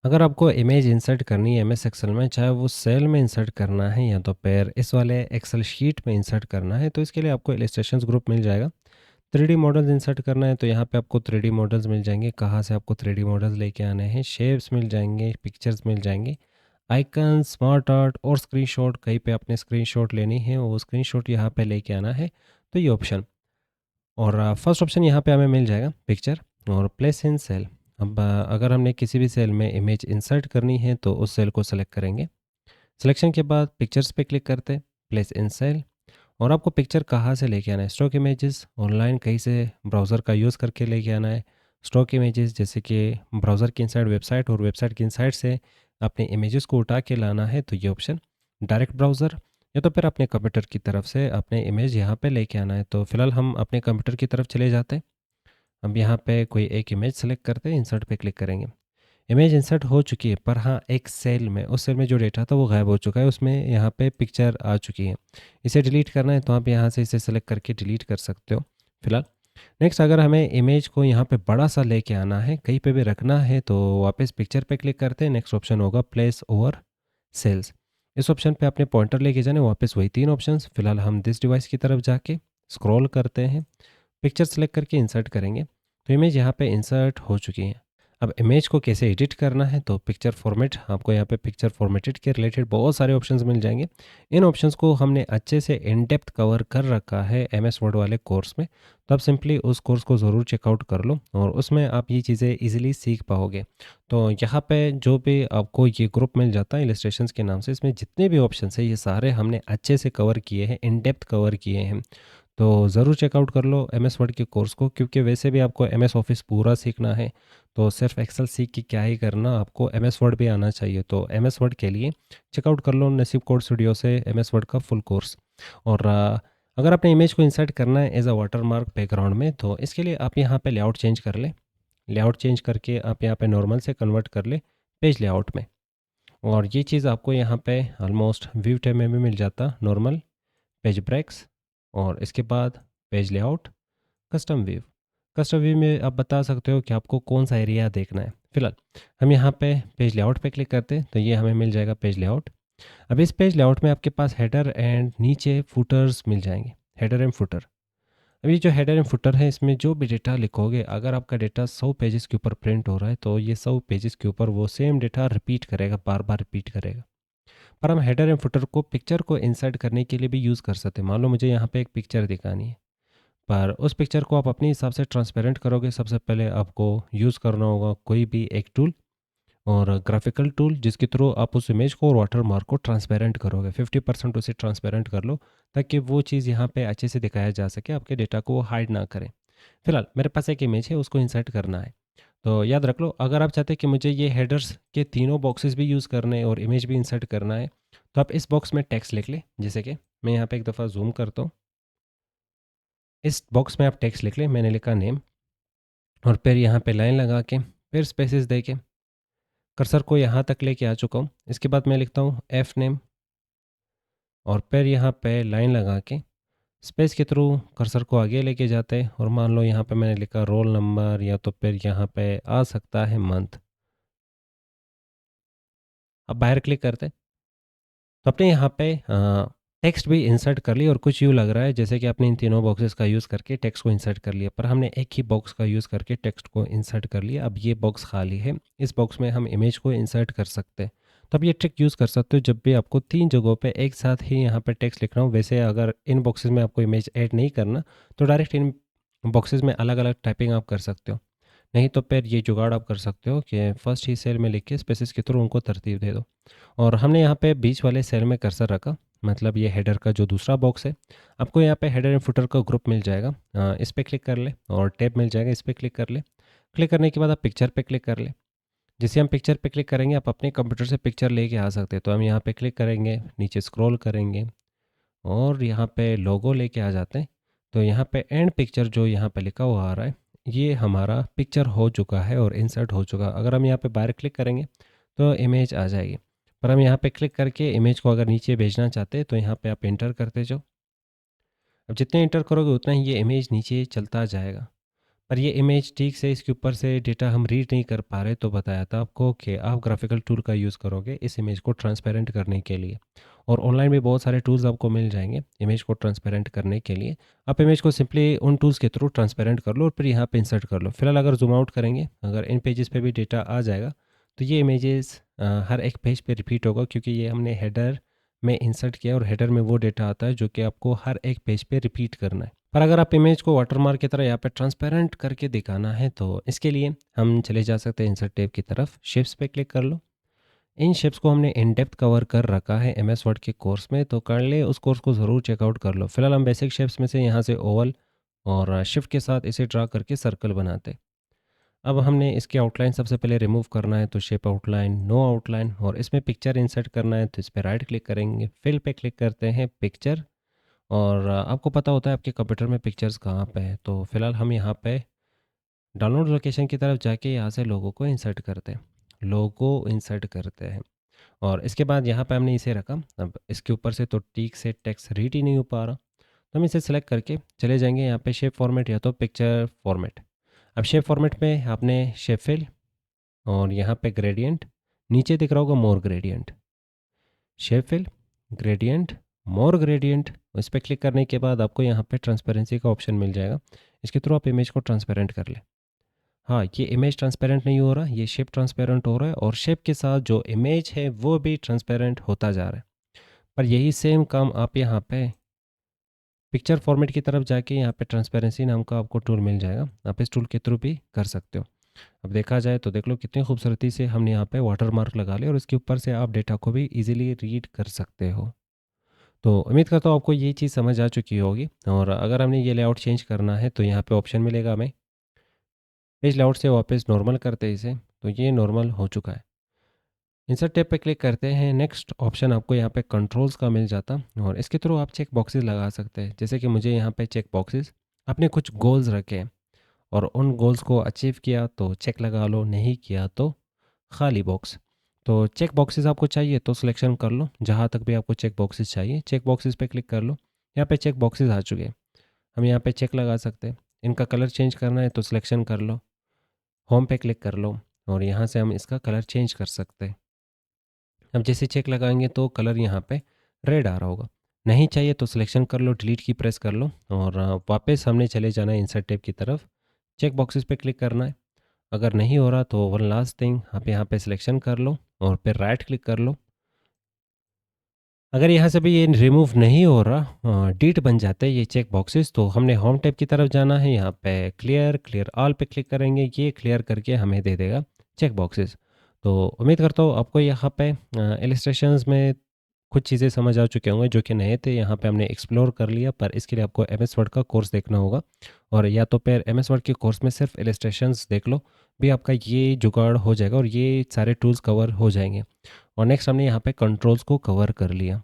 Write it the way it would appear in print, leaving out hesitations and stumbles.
अगर आपको image insert करनी है एमएस एक्सेल में, चाहे वो सेल में इंसर्ट करना है या तो फिर इस वाले एक्सेल शीट में इंसर्ट करना है, तो इसके लिए आपको इलस्ट्रेशंस ग्रुप मिल जाएगा। 3D मॉडल्स इंसर्ट करना है तो यहाँ पे आपको 3D मॉडल्स मिल जाएंगे। कहाँ से आपको 3D मॉडल्स लेके आने हैं, शेप्स मिल जाएंगे, पिक्चर्स मिल जाएंगे, आइकन, स्मार्ट आर्ट और स्क्रीनशॉट। कहीं पे आपने स्क्रीनशॉट लेनी है, वो स्क्रीनशॉट यहाँ पे लेके आना है, तो ये ऑप्शन। और फर्स्ट ऑप्शन यहाँ पे हमें मिल जाएगा पिक्चर और प्लेस इन सेल। अब अगर हमने किसी भी सेल में इमेज इंसर्ट करनी है तो उस सेल को सेलेक्ट करेंगे। सिलेक्शन के बाद पिक्चर्स पे क्लिक करते हैं, प्लेस इन सेल। और आपको पिक्चर कहाँ से लेके आना है, स्टॉक इमेजेस ऑनलाइन कहीं से ब्राउज़र का यूज़ करके लेके आना है। स्टॉक इमेजेस जैसे कि ब्राउज़र की इनसाइड वेबसाइट और वेबसाइट की इनसाइड से अपने इमेजेस को उठा के लाना है, तो ये ऑप्शन। डायरेक्ट ब्राउज़र या तो फिर अपने कंप्यूटर की तरफ से अपने इमेज यहाँ पे लेके आना है, तो फिलहाल हम अपने कंप्यूटर की तरफ चले जाते हैं। अब यहाँ पे कोई एक इमेज सेलेक्ट करते हैं, इंसर्ट पे क्लिक करेंगे। इमेज इंसर्ट हो चुकी है, पर हाँ एक सेल में, उस सेल में जो डेटा था वो गायब हो चुका है, उसमें यहाँ पे पिक्चर आ चुकी है। इसे डिलीट करना है तो आप यहाँ से इसे सेलेक्ट करके डिलीट कर सकते हो फिलहाल। नेक्स्ट, अगर हमें इमेज को यहाँ पे बड़ा सा लेके आना है, कहीं पे भी रखना है, तो वापस पिक्चर पे क्लिक करते हैं। नेक्स्ट ऑप्शन होगा प्लेस ओवर सेल्स। इस ऑप्शन पे अपने पॉइंटर लेके जाने, वापस वही तीन ऑप्शंस। फिलहाल हम दिस डिवाइस की तरफ जाके स्क्रॉल करते हैं, पिक्चर सेलेक्ट करके इंसर्ट करेंगे, तो इमेज यहाँ पे इंसर्ट हो चुकी है। अब इमेज को कैसे एडिट करना है, तो पिक्चर फॉर्मेट, आपको यहाँ पे पिक्चर फॉर्मेटेड के रिलेटेड बहुत सारे ऑप्शंस मिल जाएंगे। इन ऑप्शंस को हमने अच्छे से इन डेप्थ कवर कर रखा है एमएस वर्ड वाले कोर्स में, तो आप सिंपली उस कोर्स को ज़रूर चेकआउट कर लो और उसमें आप ये चीज़ें इजीली सीख पाओगे। तो यहाँ पे जो भी आपको ये ग्रुप मिल जाता है इलस्ट्रेशंस के नाम से, इसमें जितने भी ऑप्शंस हैं ये सारे हमने अच्छे से कवर किए हैं, इन डेप्थ कवर किए हैं। तो ज़रूर चेकआउट कर लो एम एस वर्ड के कोर्स को, क्योंकि वैसे भी आपको एम एस ऑफिस पूरा सीखना है, तो सिर्फ एक्सेल सीख के क्या ही करना, आपको एम एस वर्ड भी आना चाहिए। तो एम एस वर्ड के लिए चेकआउट कर लो नसीब कोड स्टूडियो से एम एस वर्ड का फुल कोर्स। और अगर आपने इमेज को इंसर्ट करना है as a watermark background में, तो इसके लिए आप यहाँ पे लेआउट चेंज कर ले। लेआउट चेंज करके आप यहाँ पे नॉर्मल से कन्वर्ट कर ले पेज लेआउट में। और ये चीज़ आपको यहाँ पे ऑलमोस्ट व्यू टैब में भी मिल जाता, नॉर्मल, पेज ब्रेक्स, और इसके बाद page layout, custom view. Custom view में आप बता सकते हो कि आपको कौन सा एरिया देखना है। फिलहाल हम यहाँ पे पेज लेआउट पे क्लिक करते हैं, तो ये हमें मिल जाएगा पेज लेआउट। अब इस पेज लेआउट में आपके पास हेडर एंड नीचे फुटर्स मिल जाएंगे, हेडर एंड फुटर। अब ये जो हेडर एंड फुटर है, इसमें जो भी डेटा लिखोगे, अगर आपका डेटा 100 पेजेस के ऊपर प्रिंट हो रहा है, तो ये 100 पेजेस के ऊपर वो सेम डेटा रिपीट करेगा, बार बार रिपीट करेगा। पर हम हेडर एंड फुटर को पिक्चर को इंसर्ट करने के लिए भी यूज़ कर सकते हैं। मान लो मुझे यहाँ पे एक पिक्चर दिखानी है, पर उस पिक्चर को आप अपने हिसाब से ट्रांसपेरेंट करोगे। सबसे पहले आपको यूज़ करना होगा कोई भी एक टूल, और ग्राफिकल टूल, जिसके थ्रू आप उस इमेज को और वाटर मार्क को ट्रांसपेरेंट करोगे। 50% उसे ट्रांसपेरेंट कर लो, ताकि वो चीज़ यहाँ पे अच्छे से दिखाया जा सके, आपके डेटा को वो हाइड ना करें। फिलहाल मेरे पास एक इमेज है, उसको इंसर्ट करना है। तो याद रख लो, अगर आप चाहते हैं कि मुझे ये हेडर्स के तीनों बॉक्सेस भी यूज़ करने हैं और इमेज भी इंसर्ट करना है, तो आप इस बॉक्स में टेक्स्ट लिख लें। जैसे कि मैं यहाँ पे एक दफ़ा जूम करता हूँ, इस बॉक्स में आप टेक्स्ट लिख लें। मैंने लिखा नेम, और फिर यहाँ पे लाइन लगा के, फिर स्पेसेस दे के कर्सर को यहाँ तक लेके आ चुका हूँ। इसके बाद मैं लिखता हूँ एफ नेम, और फिर यहाँ पे लाइन लगा के स्पेस के थ्रू कर्सर को आगे लेके जाते हैं, और मान लो यहाँ पे मैंने लिखा रोल नंबर, या तो फिर यहाँ पे आ सकता है मंथ। अब बाहर क्लिक करते हैं, तो आपने यहाँ पे टेक्स्ट भी इंसर्ट कर ली, और कुछ यूँ लग रहा है जैसे कि आपने इन तीनों बॉक्सेस का यूज़ करके टेक्स्ट को इंसर्ट कर लिया, पर हमने एक ही बॉक्स का यूज़ करके टेक्स्ट को इंसर्ट कर लिया। अब ये बॉक्स खाली है, इस बॉक्स में हम इमेज को इंसर्ट कर सकते हैं। तो अब ये ट्रिक यूज़ कर सकते हो जब भी आपको तीन जगहों पे एक साथ ही यहाँ पे टेक्स्ट लिखना हो। वैसे अगर इन बॉक्सेस में आपको इमेज ऐड नहीं करना, तो डायरेक्ट इन बॉक्सेस में अलग अलग टाइपिंग आप कर सकते हो। नहीं तो फिर ये जुगाड़ आप कर सकते हो कि फर्स्ट ही सेल में लिख के स्पेसिस के थ्रू उनको तरतीब दे दो। और हमने यहाँ पे बीच वाले सेल में कर्सर रखा, मतलब ये हेडर का जो दूसरा बॉक्स है, आपको यहाँ पे हेडर एंड फुटर का ग्रुप मिल जाएगा। इस पर क्लिक कर ले, और टैब मिल जाएगा, इस पर क्लिक कर ले। क्लिक करने के बाद आप पिक्चर पे क्लिक कर ले। जैसे हम पिक्चर पे क्लिक करेंगे, आप अपने कंप्यूटर से पिक्चर लेके आ सकते हैं। तो हम यहाँ पे क्लिक करेंगे, नीचे स्क्रॉल करेंगे, और यहाँ पे लोगो लेके आ जाते हैं। तो यहाँ पे एंड पिक्चर जो यहाँ पे लिखा हुआ आ रहा है, ये हमारा पिक्चर हो चुका है और इंसर्ट हो चुका। अगर हम यहाँ पे बाहर क्लिक करेंगे तो इमेज आ जाएगी, पर हम यहाँ पे क्लिक करके इमेज को अगर नीचे भेजना चाहते हैं, तो यहाँ पे आप इंटर करते जाओ। अब जितने इंटर करोगे उतना ही ये इमेज नीचे चलता जाएगा। पर ये इमेज ठीक से इसके ऊपर से डेटा हम रीड नहीं कर पा रहे, तो बताया था आपको कि आप ग्राफिकल टूल का यूज़ करोगे इस इमेज को ट्रांसपेरेंट करने के लिए। और ऑनलाइन भी बहुत सारे टूल्स आपको मिल जाएंगे इमेज को ट्रांसपेरेंट करने के लिए। आप इमेज को सिंपली उन टूल्स के थ्रू ट्रांसपेरेंट कर लो और फिर यहाँ पे इंसर्ट कर लो। फिलहाल अगर जूम आउट करेंगे, अगर इन पेजेस पे भी डेटा आ जाएगा, तो ये इमेजेस हर एक पेज पे रिपीट होगा, क्योंकि ये हमने हेडर में इंसर्ट किया और हेडर में वो डेटा आता है जो कि आपको हर एक पेज पे रिपीट करना है। पर अगर आप इमेज को वाटरमार्क की तरह यहाँ पे ट्रांसपेरेंट करके दिखाना है, तो इसके लिए हम चले जा सकते हैं इंसर्ट टैब की तरफ। शेप्स पे क्लिक कर लो। इन शेप्स को हमने इन डेप्थ कवर कर रखा है एमएस वर्ड के कोर्स में, तो कर ले, उस कोर्स को ज़रूर चेकआउट कर लो। फिलहाल हम बेसिक शेप्स में से यहाँ से ओवल और शिफ्ट के साथ इसे ड्रा करके सर्कल बनाते। अब हमने इसके आउटलाइन सबसे पहले रिमूव करना है, तो शेप आउटलाइन, नो आउटलाइन, और इसमें पिक्चर इंसर्ट करना है, तो इस पर राइट क्लिक करेंगे, फिल पे क्लिक करते हैं, पिक्चर। और आपको पता होता है आपके कंप्यूटर में पिक्चर्स कहाँ पे है, तो फिलहाल हम यहाँ पे डाउनलोड लोकेशन की तरफ जाके यहाँ से लोगो को इंसर्ट करते हैं, लोगो इंसर्ट करते हैं। और इसके बाद यहाँ पे हमने इसे रखा। अब इसके ऊपर से तो ठीक से टेक्स्ट रीड ही नहीं हो पा रहा, तो हम इसे सेलेक्ट करके चले जाएंगे यहाँ पे शेप फॉर्मेट या तो पिक्चर फॉर्मेट। अब शेप फॉर्मेट में आपने शेप फिल और यहाँ पे ग्रेडियंट, नीचे दिख रहा होगा मोर ग्रेडियंट, शेप फिल, ग्रेडियंट, मोर ग्रेडियंट। इस पर क्लिक करने के बाद आपको यहाँ पे ट्रांसपेरेंसी का ऑप्शन मिल जाएगा। इसके थ्रू आप इमेज को ट्रांसपेरेंट कर ले। हाँ, ये इमेज ट्रांसपेरेंट नहीं हो रहा, ये शेप ट्रांसपेरेंट हो रहा है, और शेप के साथ जो इमेज है वो भी ट्रांसपेरेंट होता जा रहा है। पर यही सेम काम आप यहाँ पे पिक्चर फॉर्मेट की तरफ जाके यहाँ पे ट्रांसपेरेंसी नाम का आपको टूल मिल जाएगा, आप इस टूल के थ्रू भी कर सकते हो। अब देखा जाए तो देख लो कितनी खूबसूरती से हमने यहाँ पे वाटर मार्क लगा लिया, और इसके ऊपर से आप डेटा को भी इजीली रीड कर सकते हो। तो उम्मीद करता हूँ आपको ये चीज़ समझ आ चुकी होगी। और अगर हमने ये लेआउट चेंज करना है, तो यहाँ पे ऑप्शन मिलेगा हमें पेज लेआउट से वापस नॉर्मल करते हैं इसे, तो ये नॉर्मल हो चुका है। इंसर्ट टैब पे क्लिक करते हैं, नेक्स्ट ऑप्शन आपको यहाँ पे कंट्रोल्स का मिल जाता, और इसके थ्रू आप चेक बॉक्सेस लगा सकते हैं। जैसे कि मुझे यहाँ पे चेक बॉक्सेस, आपने कुछ गोल्स रखे हैं और उन गोल्स को अचीव किया तो चेक लगा लो, नहीं किया तो खाली बॉक्स। तो चेक बॉक्सेस आपको चाहिए तो सिलेक्शन कर लो, जहाँ तक भी आपको चेक बॉक्सेस चाहिए चेक बॉक्सेस पे क्लिक कर लो। यहाँ पे चेक बॉक्सेस आ चुके हैं, हम यहाँ पे चेक लगा सकते हैं। इनका कलर चेंज करना है तो सिलेक्शन कर लो, होम पे क्लिक कर लो, और यहाँ से हम इसका कलर चेंज कर सकते हैं। अब जैसे चेक लगाएंगे तो कलर यहाँ पे रेड आ रहा होगा। नहीं चाहिए तो सिलेक्शन कर लो, डिलीट की प्रेस कर लो, और वापस हमने चले जाना है इंसर्ट टैब की तरफ। चेक बॉक्सेस पे क्लिक करना है। अगर नहीं हो रहा तो वन लास्ट थिंग, आप यहाँ पे सिलेक्शन कर लो और फिर राइट क्लिक कर लो। अगर यहाँ से भी ये रिमूव नहीं हो रहा, डिलीट बन जाते हैं ये चेक बॉक्सेस, तो हमने होम टैब की तरफ जाना है। यहाँ पे क्लियर क्लियर ऑल पे क्लिक करेंगे, ये क्लियर करके हमें दे देगा चेक बॉक्सेस। तो उम्मीद करता हूँ आपको यहाँ पे इलस्ट्रेशंस में कुछ चीज़ें समझ आ चुके होंगे जो कि नए थे, यहाँ पे हमने एक्सप्लोर कर लिया। पर इसके लिए आपको एम एस वर्ड का कोर्स देखना होगा, और या तो फिर एम एस वर्ड के कोर्स में सिर्फ इलस्ट्रेशंस देख लो, भी आपका ये जुगाड़ हो जाएगा और ये सारे टूल्स कवर हो जाएंगे। और नेक्स्ट हमने यहाँ पे कंट्रोल्स को कवर कर लिया।